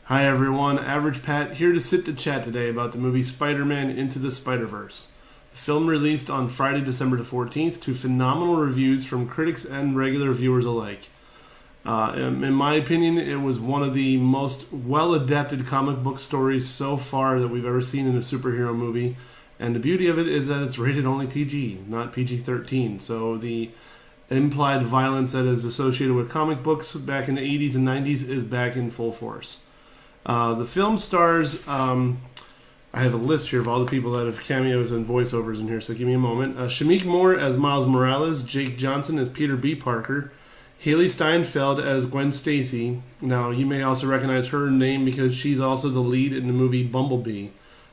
Hi everyone, Average Pat here to sit to chat today about the movie Spider-Man Into the Spider-Verse. The film released on Friday, December the 14th to phenomenal reviews from critics and regular viewers alike. In my opinion, it was one of the most well-adapted comic book stories so far that we've ever seen in a superhero movie. And the beauty of it is that it's rated only PG, not PG-13. So the implied violence that is associated with comic books back in the 80s and 90s is back in full force. The film stars, I have a list here of all the people that have cameos and voiceovers in here, so give me a moment. Shamik Moore as Miles Morales, Jake Johnson as Peter B. Parker, Haley Steinfeld as Gwen Stacy. Now, you may also recognize her name because she's also the lead in the movie Bumblebee,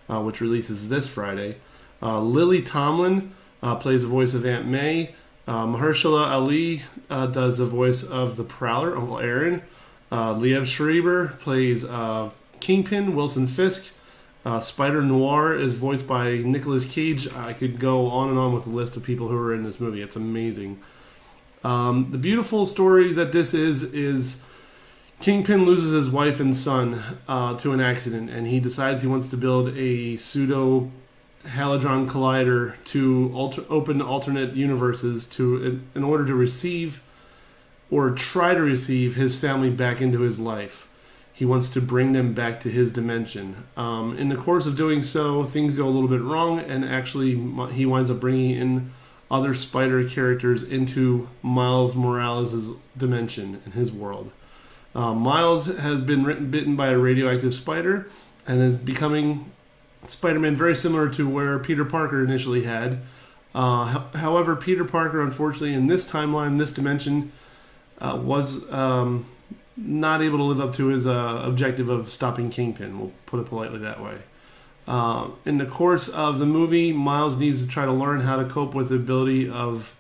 which releases this Friday. Lily Tomlin plays the voice of Aunt May. Mahershala Ali does the voice of the Prowler, Uncle Aaron. Liev Schreiber plays Kingpin, Wilson Fisk. Spider Noir is voiced by Nicolas Cage. I could go on and on with a list of people who are in this movie. It's amazing. The beautiful story that this is Kingpin loses his wife and son to an accident, and he decides he wants to build a pseudo Hadron Collider to open alternate universes in order to receive or try to receive his family back into his life. He wants to bring them back to his dimension. In the course of doing so, things go a little bit wrong, and actually he winds up bringing in other spider characters into Miles Morales' dimension and his world. Miles has been bitten by a radioactive spider and is becoming Spider-Man very similar to where Peter Parker initially had. However, Peter Parker, unfortunately, in this timeline, this dimension, was not able to live up to his objective of stopping Kingpin. We'll put it politely that way. In the course of the movie, Miles needs to try to learn how to cope with the ability of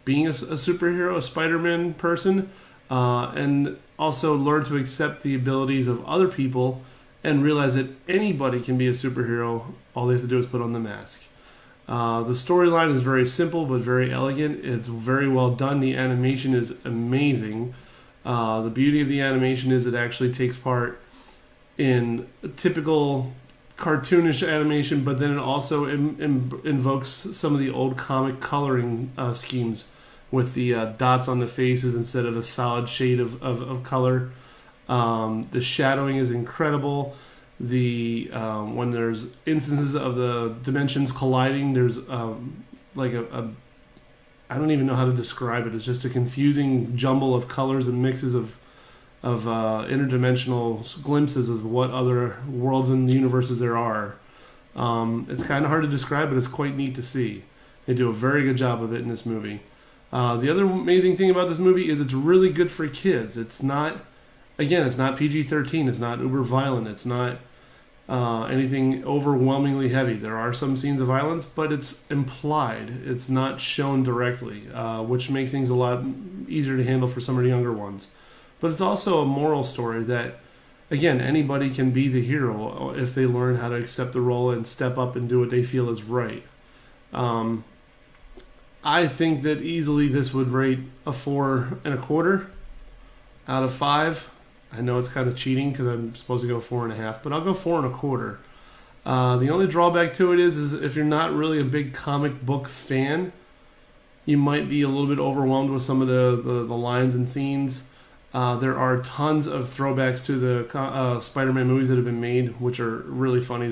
being a superhero, a Spider-Man person, and also learn to accept the abilities of other people and realize that anybody can be a superhero. All they have to do is put on the mask. The storyline is very simple but very elegant. It's very well done. The animation is amazing. The beauty of the animation is it actually takes part in typical cartoonish animation, but then it also invokes some of the old comic coloring schemes with the dots on the faces instead of a solid shade of color. The shadowing is incredible. When there's instances of the dimensions colliding, there's like I don't even know how to describe it. It's just a confusing jumble of colors and mixes of interdimensional glimpses of what other worlds and universes there are. It's kind of hard to describe, but it's quite neat to see. They do a very good job of it in this movie. The other amazing thing about this movie is it's really good for kids. It's not PG-13. It's not uber violent. It's not anything overwhelmingly heavy. There are some scenes of violence, but it's implied. It's not shown directly, which makes things a lot easier to handle for some of the younger ones. But it's also a moral story that, again, anybody can be the hero if they learn how to accept the role and step up and do what they feel is right. I think that easily this would rate a 4.25 out of 5. I know it's kind of cheating because I'm supposed to go 4.5, but I'll go 4.25. The only drawback to it is if you're not really a big comic book fan, you might be a little bit overwhelmed with some of the lines and scenes. There are tons of throwbacks to the Spider-Man movies that have been made, which are really funny.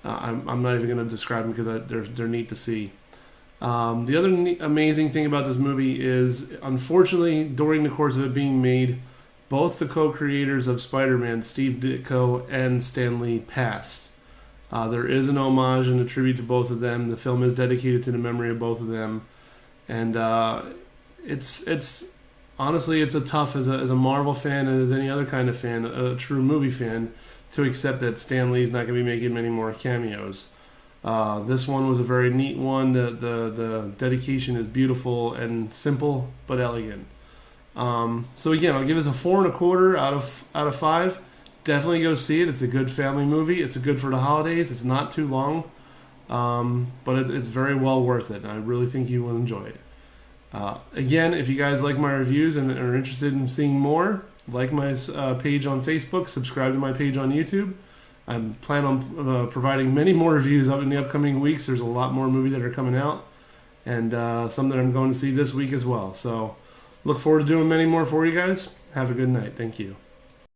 I'm not even going to describe them because they're neat to see. The other amazing thing about this movie is, unfortunately, during the course of it being made, both the co-creators of Spider-Man, Steve Ditko and Stan Lee, passed. There is an homage and a tribute to both of them. The film is dedicated to the memory of both of them, and it's honestly, it's a tough as a Marvel fan and as any other kind of fan, a true movie fan, to accept that Stan Lee's not going to be making many more cameos. This one was a very neat one. The dedication is beautiful and simple but elegant. So again, I'll give this a 4.25 out of 5. Definitely go see it. It's a good family movie. It's good for the holidays. It's not too long, but it's very well worth it. I really think you will enjoy it. Again, if you guys like my reviews and are interested in seeing more, like my page on Facebook, subscribe to my page on YouTube. I plan on providing many more reviews up in the upcoming weeks. There's a lot more movies that are coming out, and some that I'm going to see this week as well. So look forward to doing many more for you guys. Have a good night. Thank you.